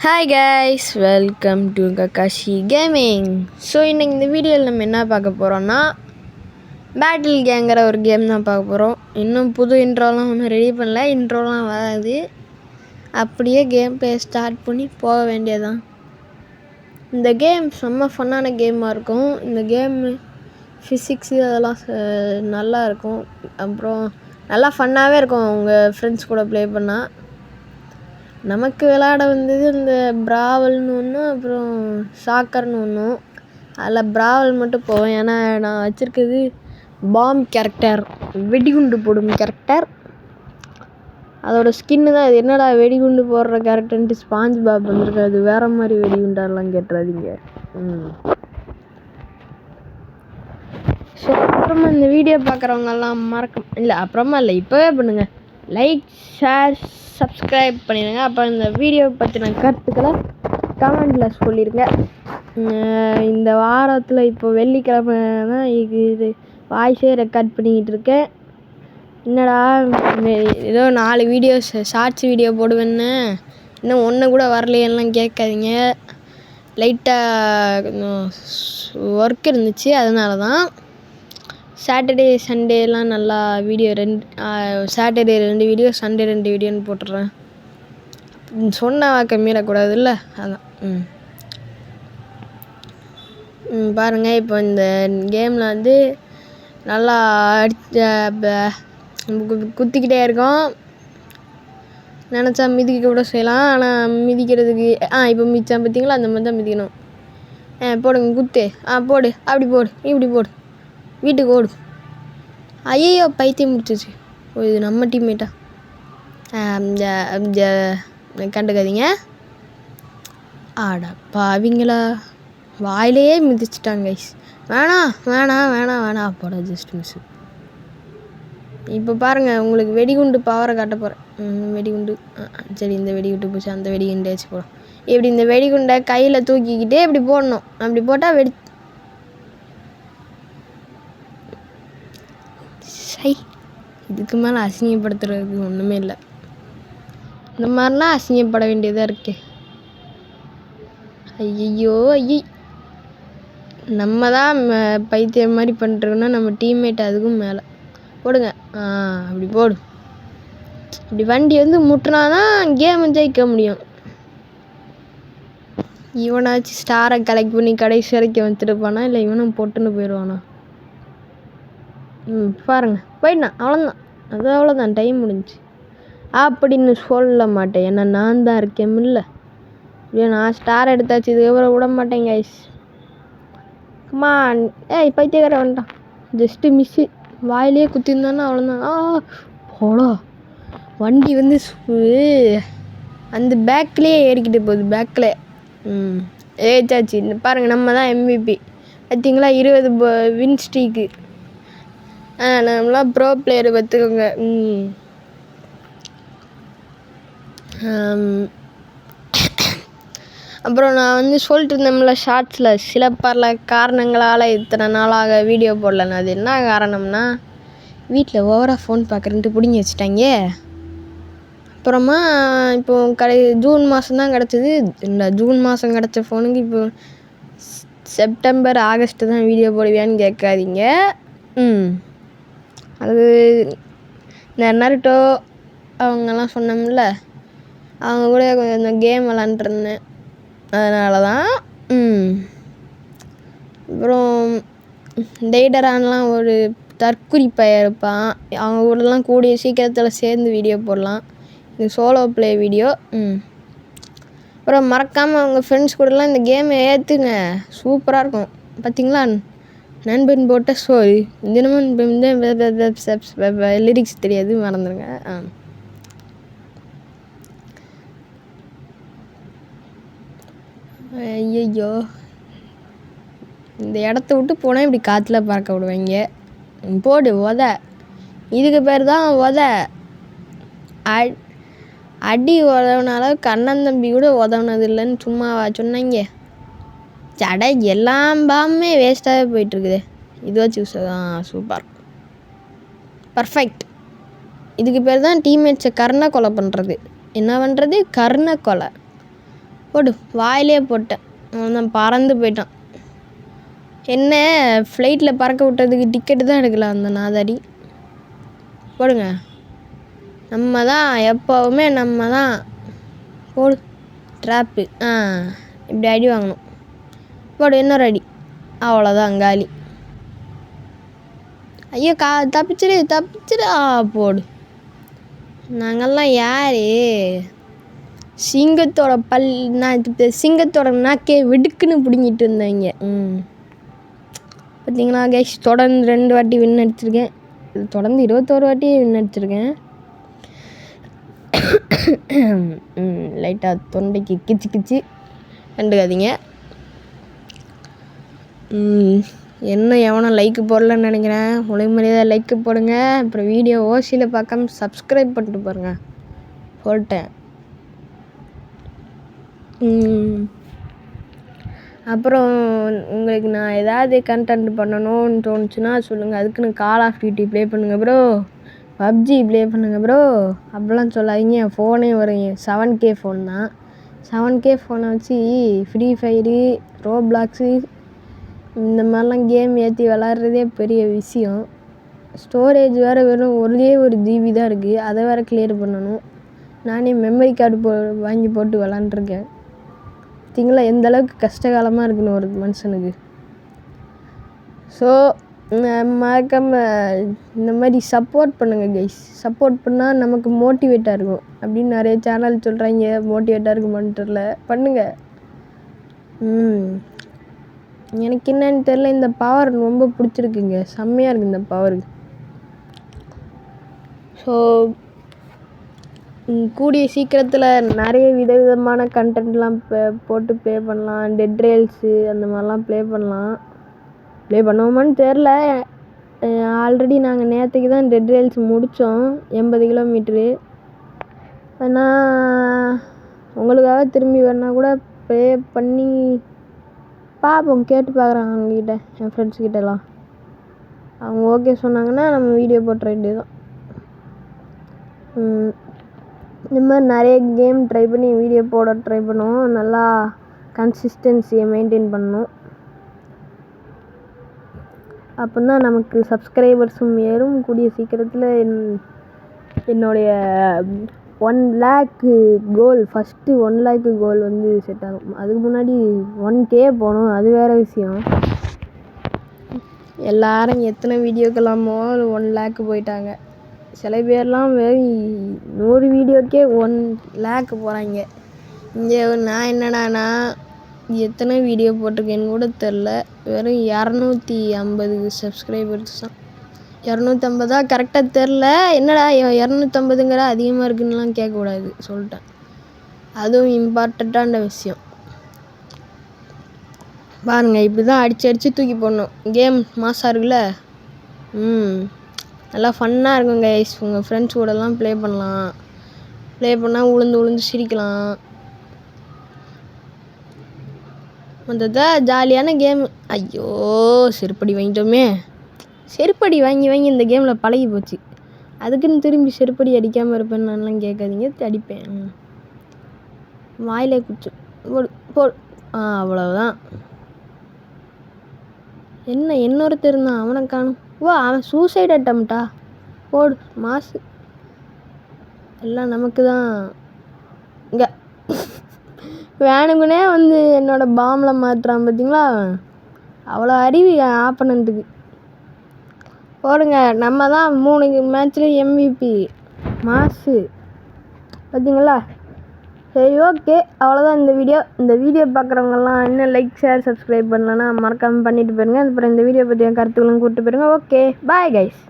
Hi guys, welcome to Kakashi gaming. So இன்னைக்கு இந்த வீடியோவில் நம்ம என்ன பார்க்க போகிறோம்னா பேட்டில் கேங்கிற ஒரு கேம் தான் பார்க்க போகிறோம். இன்னும் புது இன்ட்ரோலாம் ஒன்றும் ரெடி பண்ணல, இன்ட்ரோலாம் வராது. அப்படியே கேம் ப்ளே ஸ்டார்ட் பண்ணி போக வேண்டியதான். இந்த கேம் செம்ம ஃபன்னான கேமாக இருக்கும். இந்த கேம் ஃபிசிக்ஸு அதெல்லாம் நல்லா இருக்கும். அப்புறம் நல்லா ஃபன்னாகவே இருக்கும் உங்கள் ஃப்ரெண்ட்ஸ் கூட ப்ளே பண்ணால். நமக்கு விளையாட வந்தது இந்த பிராவல்னு ஒன்று, அப்புறம் சாக்கர்னு ஒன்றும். அதில் பிராவல் மட்டும் போவேன், ஏன்னா நான் வச்சுருக்கிறது பாம் கேரக்டர், வெடிகுண்டு போடும் கேரக்டர். அதோட ஸ்கின்னு தான் இது. என்னடா வெடிகுண்டு போடுற கேரக்டர்ன்ட்டு ஸ்பாஞ்ச் பாப் வந்துருக்கு, அது வேறு மாதிரி வெடிகுண்டாரெலாம் கேட்டுறாதீங்க. ஸோ அப்புறமா இந்த வீடியோ பார்க்குறவங்கெல்லாம் அப்புறமா இல்லை இப்போவே பண்ணுங்கள், லைக் ஷேர் சப்ஸ்கிரைப் பண்ணிடுங்க. அப்புறம் இந்த வீடியோ பற்றின கருத்துக்களை கமெண்டில் சொல்லிடுங்க. இந்த வாரத்தில் இப்போ வெள்ளிக்கிழமை தான் இது வாய்ஸே ரெக்கார்ட் பண்ணிக்கிட்டு இருக்கேன். என்னடா ஏதோ 4 வீடியோஸ் ஷார்ட்ஸ் வீடியோ போடுவேன்னு இன்னும் ஒன்று கூட வரலையெல்லாம் கேட்காதீங்க. லைட்டாக கொஞ்சம் ஒர்க் இருந்துச்சு, அதனால தான். சாட்டர்டே சண்டேலாம் நல்லா வீடியோ சாட்டர்டே 2 வீடியோ, சண்டே 2 வீடியோன்னு போட்டுடுறேன். சொன்ன வாக்க மீறக்கூடாதுல்ல, அதான். பாருங்கள், இப்போ இந்த கேமில் வந்து நல்லா குத்திக்கிட்டே இருக்கோம். நினச்சா மிதிக்க கூட செய்யலாம், ஆனால் மிதிக்கிறதுக்கு இப்போ மிதிச்சா பார்த்தீங்களா, அந்த மாதிரி தான் மிதிக்கணும். போடுங்க, குத்து, போடு, அப்படி போடு, இப்படி போடு, வீட்டுக்கு ஓடு. ஐயோ பைத்தியம் முடிச்சிச்சு. இது நம்ம டீம்மேட்டா? கண்டுக்காதீங்க. ஆடாப்பா அவங்களா வாயிலேயே மிதிச்சிட்டாங்க கைஸ். வேணாம் வேணாம் வேணாம் வேணாம் போட ஜஸ்ட் மிஸ். இப்போ பாருங்கள், உங்களுக்கு வெடிகுண்டு பவரை காட்ட போகிறேன். வெடிகுண்டு சரி, இந்த வெடிகுண்டு போச்சு, அந்த வெடிகுண்டாச்சு போடும். இப்படி இந்த வெடிகுண்டை கையில் தூக்கிக்கிட்டே இப்படி போடணும். அப்படி போட்டால் இதுக்கு மேலே அசிங்கப்படுத்துறதுக்கு ஒன்றுமே இல்லை. இந்த மாதிரிலாம் அசிங்கப்பட வேண்டியதாக இருக்கே. ஐயோ நம்ம தான் பைத்தியம் மாதிரி பண்ணிட்டுருக்கோன்னா நம்ம டீம்மேட் அதுக்கும் மேலே. போடுங்க, அப்படி போடு. இப்படி வண்டி வந்து முட்டினாதான் கேம் ஜெயிக்க முடியும். இவனாச்சும் ஸ்டாரை கலெக்ட் பண்ணி கடைசி வரைக்கும் வச்சுருப்பானா, இல்லை இவனும் பொட்டுன்னு போயிடுவானா? பாருங்க, போயிட்டான், அவ்வளோதான். அது அவ்வளோதான், டைம் முடிஞ்சிச்சு அப்படின்னு சொல்ல மாட்டேன், ஏன்னா நான் தான் இருக்கேன். இல்லை இப்படியே நான் ஸ்டார் எடுத்தாச்சு, இதுக்கப்புறம் விட மாட்டேங்க ஐஸ். அம்மா பைத்தியக்கார வந்துட்டான், ஜஸ்ட்டு மிஸ்ஸு. வாயிலே குத்திருந்தானே, அவ்வளோதான். போடா, வண்டி வந்து அந்த பேக்லேயே ஏறிக்கிட்டு போகுது, பேக்கில். ஏச்சாச்சு. பாருங்கள், நம்ம தான் MVP பார்த்தீங்களா, 20 வின் ஸ்ட்ரீக்கு. நம்மளாம் ப்ரோ பிளேயரை பார்த்துக்கோங்க. அப்புறம் நான் வந்து சொல்லிட்டு இருந்தேன்ல ஷார்ட்ஸில், சில பல காரணங்களால் இத்தனை நாளாக வீடியோ போடலன்னு. அது என்ன காரணம்னா, வீட்டில் ஓவராக ஃபோன் பார்க்குறேன்ட்டு பிடிங்கி வச்சுட்டாங்க. அப்புறமா இப்போ ஜூன் மாதம் தான் கிடச்சிது. இந்த ஜூன் மாதம் கிடச்ச ஃபோனுக்கு இப்போ செப்டம்பர் ஆகஸ்ட்டு தான் வீடியோ போடுவியான்னு கேட்காதீங்க. அது இந்த நருட்டோ அவங்கெல்லாம் சொன்னோம்ல, அவங்க கூட கொஞ்சம் இந்த கேம் விளாண்டுருந்தேன், அதனால தான். அப்புறம் டெய்டரான்லாம் ஒரு தற்குறி பையன் இருப்பான், அவங்க கூடலாம் கூடிய சீக்கிரத்தில் சேர்ந்து வீடியோ போடலாம். இது சோலோ ப்ளே வீடியோ. அப்புறம் மறக்காமல் அவங்க ஃப்ரெண்ட்ஸ் கூடலாம் இந்த கேமை ஏற்றுங்க, சூப்பராக இருக்கும். பார்த்தீங்களா, நண்பன் போட்ட ஸ்டோரி தினமும் லிரிக்ஸ் தெரியாது, மறந்துடுங்க. ஐயோ, இந்த இடத்த விட்டு போனால் இப்படி காற்றுல பறக்க விடுவாங்க. போடு இதுக்கு பேர் தான் அடி உதவுன அளவுக்கு அண்ணன் தம்பி கூட உதவுனது இல்லைன்னு சும்மாவா சொன்னாங்க? சடை எல்லாம் பாமே வேஸ்ட்டாகவே போயிட்டுருக்குது. இது வச்சு சூப்பர், பர்ஃபெக்ட். இதுக்கு பேர் தான் டீம்மேட்ஸை கர்ண கொலை பண்ணுறது. என்ன பண்ணுறது? கர்ண கொலை. போடு, வாயிலே போட்டேன். அவன் பறந்து போயிட்டான். என்ன ஃப்ளைட்டில் பறக்க விட்டதுக்கு டிக்கெட்டு தான் எடுக்கலாம் அந்த நாதாரி. போடுங்க, நம்ம தான் எப்போவுமே நம்ம தான். போடு ட்ராப்பு. இப்படி அடி வாங்கணும். போடு இன்னொரு அடி. அவ்வளோதான் காலி. ஐயோ தப்பிச்சிரு. போடு. நாங்கள்லாம் யார்? சிங்கத்தோட நாக்கே வெடுக்குன்னு பிடுங்கிட்டு இருந்தவங்க. பார்த்தீங்களா கைஸ், தொடர்ந்து 2 வாட்டி வின் அடிச்சிருக்கேன். தொடர்ந்து 21 வாட்டி வின் அடிச்சிருக்கேன். லைட்டாக தொண்டைக்கு கிச்சு கண்டுக்காதீங்க. என்ன எவனும் லைக்கு போடலன்னு நினைக்கிறேன். ஒழுங்குமரியாதை லைக்கு போடுங்க. அப்புறம் வீடியோ ஓசியில் பார்க்காம சப்ஸ்கிரைப் பண்ணிட்டு பாருங்க. சொல்லிட்டேன். அப்புறம் உங்களுக்கு நான் ஏதாவது கண்டென்ட் பண்ணணும்னு தோணுச்சுன்னா சொல்லுங்கள். அதுக்குன்னு கால் ஆஃப் டியூட்டி ப்ளே பண்ணுங்கள் ப்ரோ, பப்ஜி ப்ளே பண்ணுங்கள் ப்ரோ அப்படிலாம் சொல்லாதீங்க. என் ஃபோனே வரும் 7K ஃபோன் தான். 7K ஃபோனை வச்சு ஃப்ரீ ஃபயரு, ரோப்ளாக்ஸு இந்த மாதிரிலாம் கேம் ஏற்றி விளாட்றதே பெரிய விஷயம். ஸ்டோரேஜ் வேறு வெறும் ஒரே 1 GB தான் இருக்குது. அதை வேறு கிளியர் பண்ணணும். நானே மெமரி கார்டு வாங்கி போட்டு விளாண்டுருக்கேன். பார்த்தீங்களா எந்த அளவுக்கு கஷ்டகாலமாக இருக்குன்னு ஒரு மனுஷனுக்கு. ஸோ மறக்காமல் இந்த மாதிரி சப்போர்ட் பண்ணுங்கள் கைஸ். சப்போர்ட் பண்ணால் நமக்கு மோட்டிவேட்டாக இருக்கும் அப்படின்னு நிறைய சேனல் சொல்கிறாங்க. மோட்டிவேட்டாக இருக்குமான்னு தெரில, பண்ணுங்கள். எனக்கு என்னன்னு தெரில, இந்த பவர் ரொம்ப பிடிச்சிருக்குங்க. செம்மையாக இருக்குது இந்த பவருக்கு. ஸோ கூடிய சீக்கிரத்தில் நிறைய விதவிதமான கண்டென்ட்லாம் போட்டு ப்ளே பண்ணலாம். டெட் ரேல்ஸு அந்த மாதிரிலாம் ப்ளே பண்ணலாம். ப்ளே பண்ணுவோமான்னு தெரில. ஆல்ரெடி நாங்கள் நேற்றுக்கு தான் டெட் ரேல்ஸ் முடித்தோம், 80 கிலோமீட்ரு. ஆனால் உங்களுக்காக திரும்பி வேணா கூட ப்ளே பண்ணி பார்ப்போம். கேட்டு பார்க்குறாங்க அவங்கக்கிட்ட, என் ஃப்ரெண்ட்ஸ்கிட்டலாம். அவங்க ஓகே சொன்னாங்கன்னா நம்ம வீடியோ போட்டுற வேண்டியது தான். இந்த மாதிரி நிறைய கேம் ட்ரை பண்ணி வீடியோ போட ட்ரை பண்ணுவோம். நல்லா கன்சிஸ்டன்சியை மெயின்டைன் பண்ணணும். அப்போ தான் நமக்கு சப்ஸ்கிரைபர்ஸும் ஏறும். கூடிய சீக்கிரத்தில் என்னுடைய 1 lakh கோல், ஃபஸ்ட்டு 1 lakh கோல் வந்து செட் ஆகும். அதுக்கு முன்னாடி 1K போகணும், அது வேறு விஷயம். எல்லாரும் எத்தனை வீடியோக்கெல்லாமோ 1 lakh போயிட்டாங்க. சில பேர்லாம் வெறும் 100 வீடியோக்கே 1 lakh போகிறாங்க. இங்கே நான் என்னடானா எத்தனை வீடியோ போட்டிருக்கேன்னு கூட தெரில. வெறும் 250 சப்ஸ்கிரைபர்ஸ் தான். 250 கரெக்டாக தெரில. என்னடா 250ங்கிற அதிகமாக இருக்குன்னுலாம் கேட்கக்கூடாது, சொல்லிட்டேன். அதுவும் இம்பார்ட்டண்ட்டான விஷயம். பாருங்கள், இப்படி தான் அடித்து தூக்கி போடணும். கேம் மாசாக இருக்குல்ல. நல்லா ஃபன்னாக இருக்கும் கைஸ். உங்கள் ஃப்ரெண்ட்ஸ் கூடலாம் ப்ளே பண்ணலாம். ப்ளே பண்ணால் உளுந்து சிரிக்கலாம். மொத்தத்தில் ஜாலியான கேமு. ஐயோ செருப்படி வாங்கிட்டோமே. செருப்படி வாங்கி இந்த கேமில் பழகி போச்சு. அதுக்குன்னு திரும்பி செருப்படி அடிக்காமல் இருப்பேன்னு நான்லாம் கேட்காதீங்க, அடிப்பேன். வாயிலே குச்சு போடு. அவ்வளோதான். என்ன இன்னொருத்தர் இருந்தான், அவனை காணும். அவன் சூசைட் அட்டம்ப்டா. போடு மாசு. எல்லாம் நமக்கு தான். இங்கே வேணுங்கன்னே வந்து என்னோடய பாம்பில் மாட்டுறான் பார்த்தீங்களா. அவ்வளோ அறிவு என் ஆப்பனண்ட்டுக்கு. போடுங்க, நம்ம தான் 3 மேட்ச்சில் MVP. மாசு பார்த்தீங்களா. சரி ஓகே, அவ்வளோதான் இந்த வீடியோ பார்க்குறவங்கலாம் இன்னும் லைக் ஷேர் சப்ஸ்கிரைப் பண்ணலன்னா மறக்காமல் பண்ணிட்டு போயிருங்க. அப்புறம் இந்த வீடியோ பற்றி என் கருத்துக்களும் கூப்பிட்டு போயிருங்க. Okay bye guys.